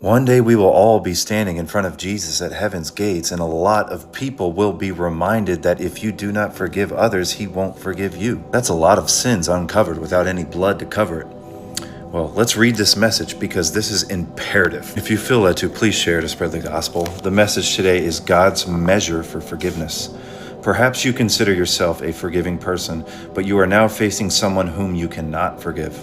One day we will all be standing in front of Jesus at heaven's gates, and a lot of people will be reminded that if you do not forgive others, he won't forgive you. That's a lot of sins uncovered without any blood to cover it. Well, let's read this message because this is imperative. If you feel led to, please share to spread the gospel. The message today is God's measure for forgiveness. Perhaps you consider yourself a forgiving person, but you are now facing someone whom you cannot forgive.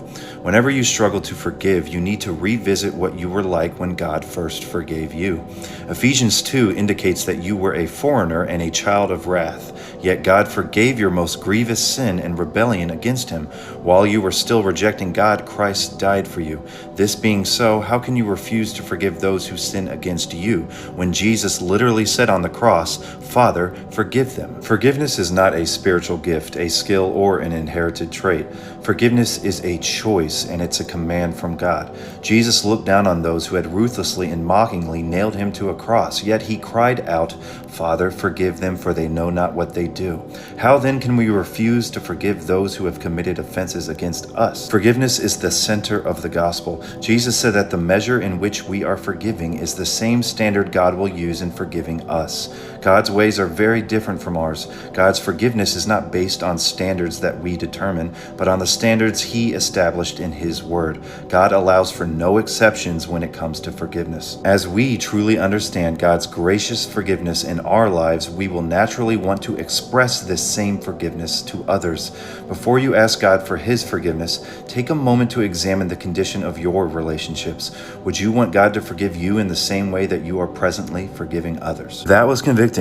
Whenever you struggle to forgive, you need to revisit what you were like when God first forgave you. Ephesians 2 indicates that you were a foreigner and a child of wrath, yet God forgave your most grievous sin and rebellion against him. While you were still rejecting God, Christ died for you. This being so, how can you refuse to forgive those who sin against you when Jesus literally said on the cross, "Father, forgive them"? Forgiveness is not a spiritual gift, a skill, or an inherited trait. Forgiveness is a choice, and it's a command from God. Jesus looked down on those who had ruthlessly and mockingly nailed him to a cross, yet he cried out, "Father, forgive them, for they know not what they do." How then can we refuse to forgive those who have committed offenses against us? Forgiveness is the center of the gospel. Jesus said that the measure in which we are forgiving is the same standard God will use in forgiving us. God's ways are very different from ours. God's forgiveness is not based on standards that we determine, but on the standards he established in his word. God allows for no exceptions when it comes to forgiveness. As we truly understand God's gracious forgiveness in our lives, we will naturally want to express this same forgiveness to others. Before you ask God for his forgiveness, take a moment to examine the condition of your relationships. Would you want God to forgive you in the same way that you are presently forgiving others? That was convicting.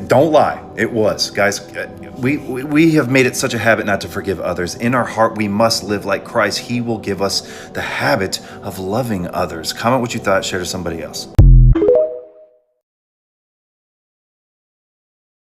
Don't lie. It was. Guys, we have made it such a habit not to forgive others. In our heart, we must live like Christ. He will give us the habit of loving others. Comment what you thought. Share to somebody else.